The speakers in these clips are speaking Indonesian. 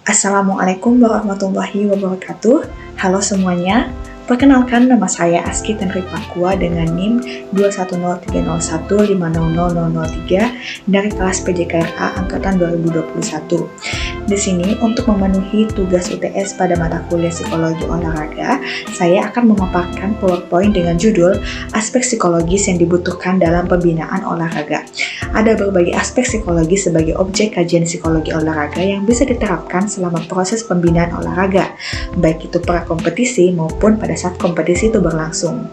Assalamualaikum warahmatullahi wabarakatuh. Halo semuanya. Perkenalkan, nama saya Aski Tenri Pakua dengan NIM 21030150003 dari kelas PJKRA angkatan 2021. Di sini untuk memenuhi tugas UTS pada mata kuliah psikologi olahraga, saya akan memaparkan PowerPoint dengan judul aspek psikologis yang dibutuhkan dalam pembinaan olahraga. Ada berbagai aspek psikologi sebagai objek kajian psikologi olahraga yang bisa diterapkan selama proses pembinaan olahraga, baik itu pra-kompetisi maupun pada saat kompetisi itu berlangsung.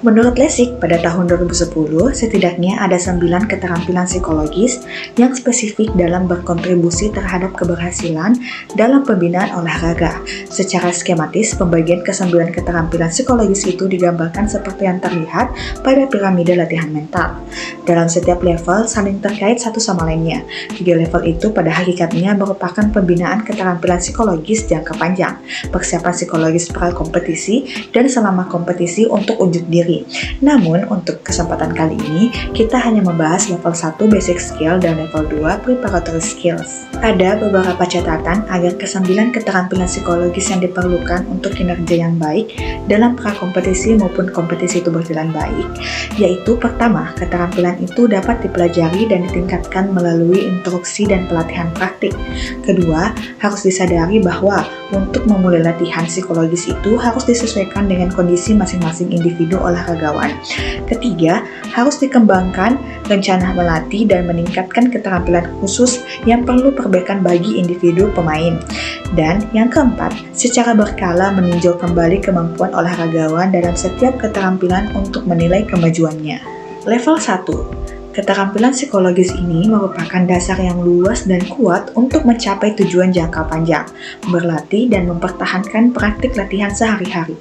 Menurut Lessig, pada tahun 2010, setidaknya ada 9 keterampilan psikologis yang spesifik dalam berkontribusi terhadap keberhasilan dalam pembinaan olahraga. Secara skematis, pembagian ke-9 keterampilan psikologis itu digambarkan seperti yang terlihat pada piramida latihan mental. Dalam setiap level saling terkait satu sama lainnya. 3 level itu pada hakikatnya merupakan pembinaan keterampilan psikologis jangka panjang, persiapan psikologis pra-kompetisi, dan selama kompetisi untuk unjuk diri. Namun, untuk kesempatan kali ini, kita hanya membahas level 1 basic skill dan level 2 preparatory skills. Ada beberapa catatan agar ke-9 keterampilan psikologis yang diperlukan untuk kinerja yang baik dalam pra-kompetisi maupun kompetisi itu berjalan baik, yaitu pertama, keterampilan itu dapat dipelajari dan ditingkatkan melalui instruksi dan pelatihan praktik. Kedua, harus disadari bahwa untuk memulai latihan psikologis itu harus disesuaikan dengan kondisi masing-masing individu olahragawan. Ketiga, harus dikembangkan rencana melatih dan meningkatkan keterampilan khusus yang perlu perbaikan bagi individu pemain. Dan yang keempat, secara berkala meninjau kembali kemampuan olahragawan dalam setiap keterampilan untuk menilai kemajuannya. Level 1. Keterampilan psikologis ini merupakan dasar yang luas dan kuat untuk mencapai tujuan jangka panjang, berlatih dan mempertahankan praktik latihan sehari-hari.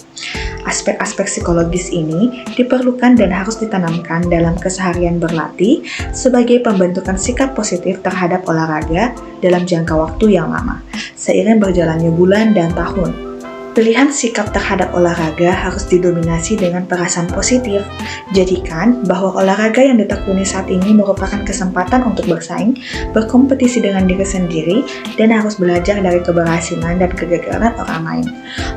Aspek-aspek psikologis ini diperlukan dan harus ditanamkan dalam keseharian berlatih sebagai pembentukan sikap positif terhadap olahraga dalam jangka waktu yang lama, seiring berjalannya bulan dan tahun. Pilihan sikap terhadap olahraga harus didominasi dengan perasaan positif. Jadikan bahwa olahraga yang ditekuni saat ini merupakan kesempatan untuk bersaing, berkompetisi dengan diri sendiri, dan harus belajar dari keberhasilan dan kegagalan orang lain.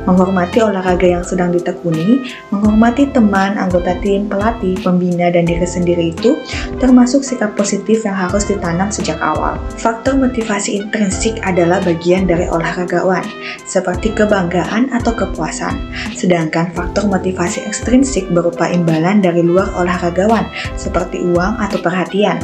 Menghormati olahraga yang sedang ditekuni, menghormati teman, anggota tim, pelatih, pembina, dan diri sendiri itu termasuk sikap positif yang harus ditanam sejak awal. Faktor motivasi intrinsik adalah bagian dari olahragawan, seperti kebanggaan atau kepuasan. Sedangkan faktor motivasi ekstrinsik berupa imbalan dari luar olahragawan, seperti uang atau perhatian.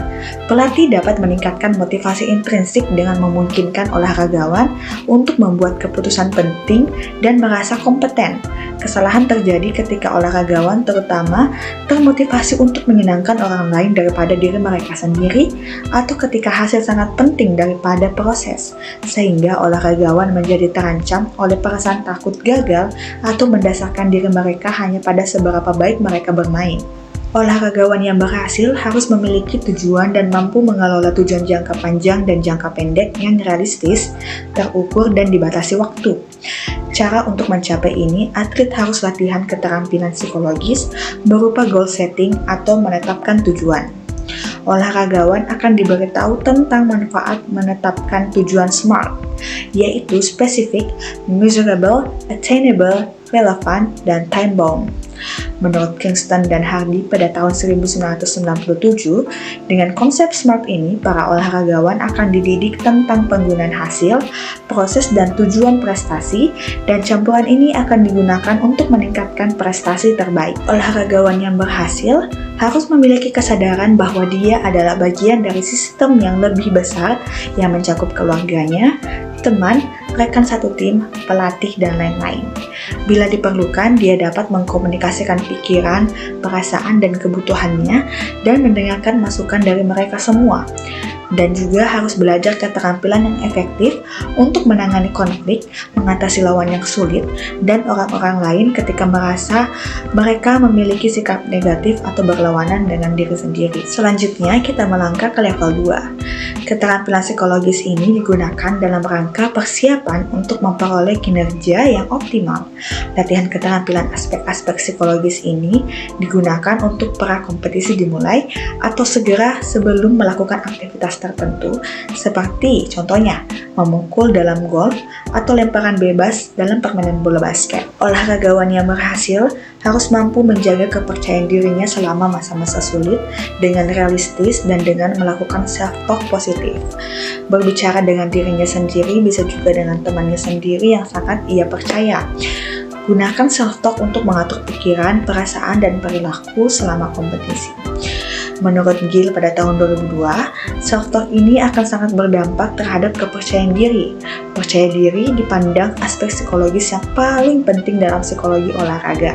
Pelatih dapat meningkatkan motivasi intrinsik dengan memungkinkan olahragawan untuk membuat keputusan penting dan merasa kompeten. Kesalahan terjadi ketika olahragawan terutama termotivasi untuk menyenangkan orang lain daripada diri mereka sendiri, atau ketika hasil sangat penting daripada proses, sehingga olahragawan menjadi terancam oleh perasaan takut gagal atau mendasarkan diri mereka hanya pada seberapa baik mereka bermain. Olahragawan yang berhasil harus memiliki tujuan dan mampu mengelola tujuan jangka panjang dan jangka pendek yang realistis, terukur, dan dibatasi waktu. Cara untuk mencapai ini, atlet harus latihan keterampilan psikologis berupa goal setting atau menetapkan tujuan. Olahragawan akan diberitahu tentang manfaat menetapkan tujuan SMART, yaitu specific, measurable, attainable, relevant, dan time-bound. Menurut Kingston dan Hardy pada tahun 1997, dengan konsep SMART ini, para olahragawan akan dididik tentang penggunaan hasil, proses, dan tujuan prestasi, dan campuran ini akan digunakan untuk meningkatkan prestasi terbaik. Olahragawan yang berhasil harus memiliki kesadaran bahwa dia adalah bagian dari sistem yang lebih besar yang mencakup keluarganya, teman, rekan satu tim, pelatih, dan lain-lain. Bila diperlukan, dia dapat mengkomunikasikan pikiran, perasaan, dan kebutuhannya, dan mendengarkan masukan dari mereka semua. Dan juga harus belajar keterampilan yang efektif untuk menangani konflik, mengatasi lawan yang sulit, dan orang-orang lain ketika merasa mereka memiliki sikap negatif atau berlawanan dengan diri sendiri. Selanjutnya, kita melangkah ke level 2. Keterampilan psikologis ini digunakan dalam rangka persiapan untuk memperoleh kinerja yang optimal. Latihan keterampilan aspek-aspek psikologis ini digunakan untuk pra-kompetisi dimulai atau segera sebelum melakukan aktivitas tertentu, seperti contohnya memukul dalam golf atau lemparan bebas dalam permainan bola basket. Olahragawan yang berhasil harus mampu menjaga kepercayaan dirinya selama masa-masa sulit dengan realistis dan dengan melakukan self-talk positif. Berbicara dengan dirinya sendiri bisa juga dengan temannya sendiri yang sangat ia percaya. Gunakan self-talk untuk mengatur pikiran, perasaan, dan perilaku selama kompetisi. Menurut Gill pada tahun 2002, self-talk ini akan sangat berdampak terhadap kepercayaan diri. Percaya diri dipandang aspek psikologis yang paling penting dalam psikologi olahraga.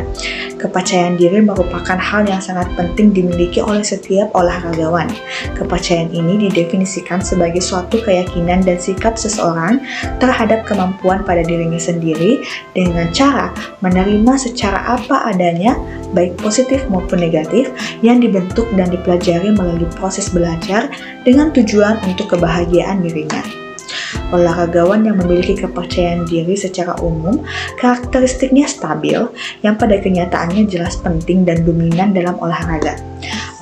Kepercayaan diri merupakan hal yang sangat penting dimiliki oleh setiap olahragawan. Kepercayaan ini didefinisikan sebagai suatu keyakinan dan sikap seseorang terhadap kemampuan pada dirinya sendiri dengan cara menerima secara apa adanya, baik positif maupun negatif, yang dibentuk dan dipelajari melalui proses belajar dengan tujuan untuk kebahagiaan dirinya. Olahragawan yang memiliki kepercayaan diri secara umum, karakteristiknya stabil, yang pada kenyataannya jelas penting dan dominan dalam olahraga.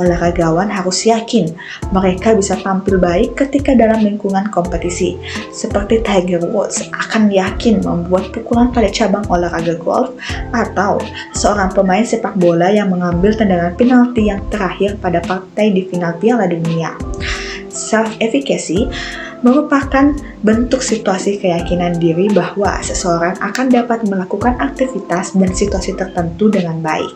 Olahragawan harus yakin mereka bisa tampil baik ketika dalam lingkungan kompetisi. Seperti Tiger Woods akan yakin membuat pukulan pada cabang olahraga golf, atau seorang pemain sepak bola yang mengambil tendangan penalti yang terakhir pada partai di final Piala Dunia. Self-efficacy merupakan bentuk situasi keyakinan diri bahwa seseorang akan dapat melakukan aktivitas dan situasi tertentu dengan baik.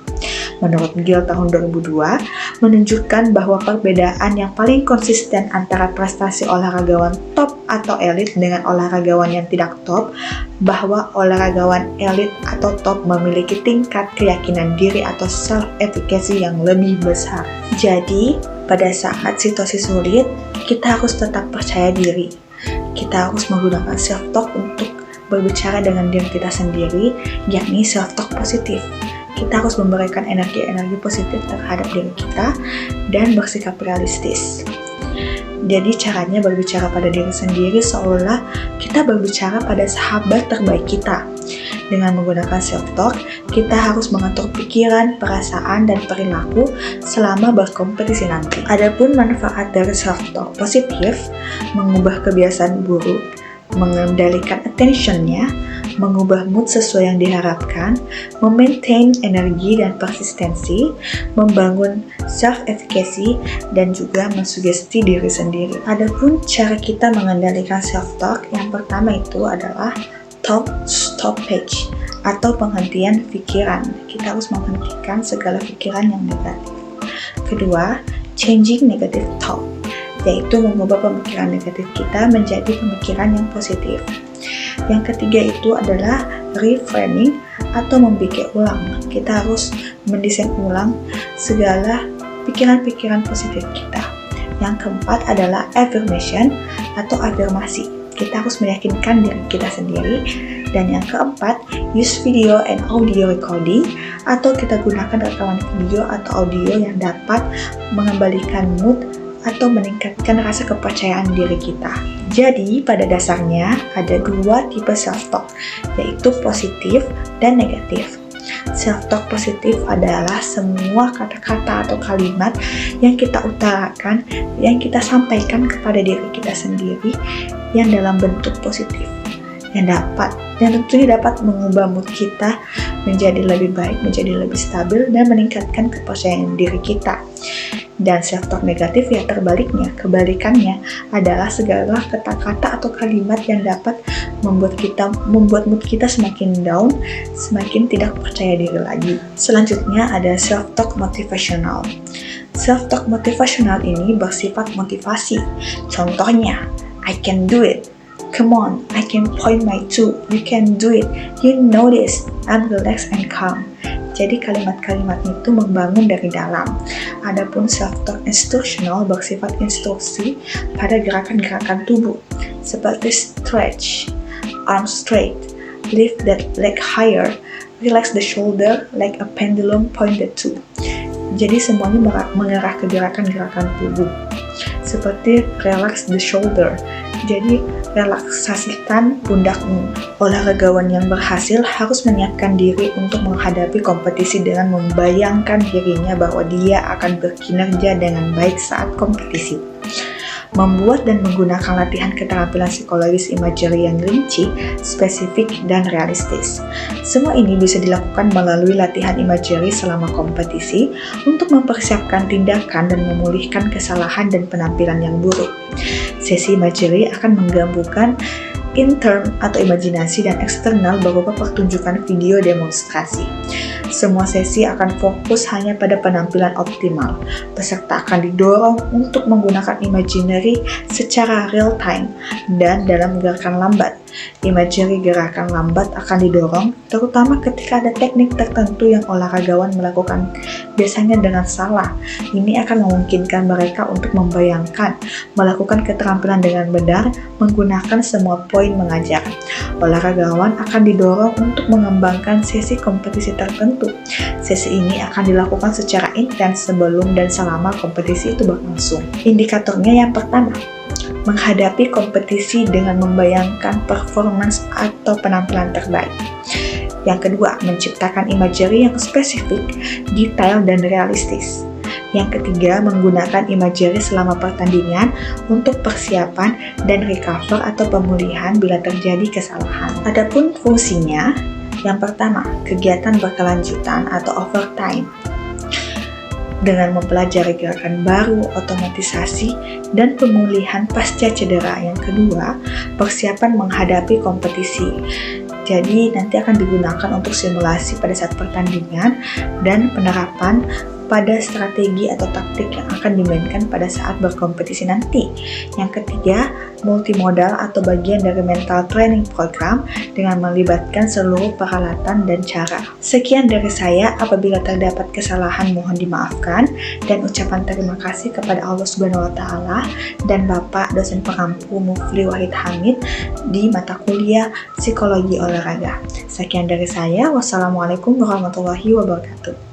Menurut Gill tahun 2002, menunjukkan bahwa perbedaan yang paling konsisten antara prestasi olahragawan top atau elit dengan olahragawan yang tidak top, bahwa olahragawan elit atau top memiliki tingkat keyakinan diri atau self-efficacy yang lebih besar. Jadi, pada saat situasi sulit, kita harus tetap percaya diri. Kita harus menggunakan self-talk untuk berbicara dengan diri kita sendiri, yakni self-talk positif. Kita harus memberikan energi-energi positif terhadap diri kita dan bersikap realistis. Jadi caranya berbicara pada diri sendiri seolah kita berbicara pada sahabat terbaik kita. Dengan menggunakan self-talk, kita harus mengatur pikiran, perasaan, dan perilaku selama berkompetisi nanti. Adapun manfaat dari self-talk positif, mengubah kebiasaan buruk, mengendalikan attention-nya, mengubah mood sesuai yang diharapkan, memaintain energi dan persistensi, membangun self-efficacy, dan juga mensugesti diri sendiri. Adapun cara kita mengendalikan self-talk, yang pertama itu adalah thought stoppage atau penghentian pikiran. Kita harus menghentikan segala pikiran yang negatif. Kedua, changing negative thought, yaitu mengubah pemikiran negatif kita menjadi pemikiran yang positif. Yang ketiga itu adalah reframing atau memikir ulang. Kita harus mendesain ulang segala pikiran-pikiran positif kita. Yang keempat adalah affirmation atau afirmasi. Kita harus meyakinkan diri kita sendiri. Dan yang keempat, use video and audio recording, atau kita gunakan rekaman video atau audio yang dapat mengembalikan mood atau meningkatkan rasa kepercayaan diri kita. Jadi, pada dasarnya ada dua tipe self-talk, yaitu positif dan negatif. Self-talk positif adalah semua kata-kata atau kalimat yang kita utarakan, yang kita sampaikan kepada diri kita sendiri, yang dalam bentuk positif, yang tentunya dapat mengubah mood kita menjadi lebih baik, menjadi lebih stabil, dan meningkatkan kepercayaan diri kita. Dan self-talk negatif ya kebalikannya adalah segala kata-kata atau kalimat yang dapat membuat mood kita semakin down, semakin tidak percaya diri lagi. Selanjutnya ada self-talk motivational. Self-talk motivational ini bersifat motivasi. Contohnya, I can do it. Come on, I can point my toe. You can do it. You know this. I'm relaxed and calm. Jadi kalimat-kalimat itu membangun dari dalam. Adapun self-talk instructional bersifat instruksi pada gerakan-gerakan tubuh seperti stretch, arm straight, lift that leg higher, relax the shoulder like a pendulum pointed to. Jadi semuanya mengarah ke gerakan-gerakan tubuh seperti relax the shoulder. Jadi relaksasikan pundakmu. Olahragawan yang berhasil harus menyiapkan diri untuk menghadapi kompetisi dengan membayangkan dirinya bahwa dia akan berkinerja dengan baik saat kompetisi. membuat dan menggunakan latihan keterampilan psikologis imagery yang rinci, spesifik, dan realistis. Semua ini bisa dilakukan melalui latihan imagery selama kompetisi untuk mempersiapkan tindakan dan memulihkan kesalahan dan penampilan yang buruk. Sesi imagery akan menggabungkan intern atau imajinasi dan eksternal berupa pertunjukan video demonstrasi. Semua sesi akan fokus hanya pada penampilan optimal. Peserta akan didorong untuk menggunakan imaginary secara real time dan dalam gerakan lambat. Imagery gerakan lambat akan didorong terutama ketika ada teknik tertentu yang olahragawan melakukan biasanya dengan salah. Ini akan memungkinkan mereka untuk membayangkan, melakukan keterampilan dengan benar, menggunakan semua poin mengajar. Olahragawan akan didorong untuk mengembangkan sesi kompetisi tertentu. Sesi ini akan dilakukan secara intens sebelum dan selama kompetisi itu berlangsung. Indikatornya yang pertama, menghadapi kompetisi dengan membayangkan performance atau penampilan terbaik. Yang kedua, menciptakan imagery yang spesifik, detail, dan realistis. Yang ketiga, menggunakan imagery selama pertandingan untuk persiapan dan recover atau pemulihan bila terjadi kesalahan. Adapun fungsinya, yang pertama, kegiatan berkelanjutan atau overtime. Dengan mempelajari gerakan baru, otomatisasi, dan pemulihan pasca cedera. Yang kedua, persiapan menghadapi kompetisi. Jadi nanti akan digunakan untuk simulasi pada saat pertandingan dan penerapan pada strategi atau taktik yang akan dimainkan pada saat berkompetisi nanti. Yang ketiga, multimodal atau bagian dari mental training program dengan melibatkan seluruh peralatan dan cara. Sekian dari saya, apabila terdapat kesalahan mohon dimaafkan, dan ucapan terima kasih kepada Allah Subhanahu wa Ta'ala dan Bapak dosen pengampu Mufli Wahid Hamid di mata kuliah Psikologi Olahraga. Sekian dari saya, wassalamualaikum warahmatullahi wabarakatuh.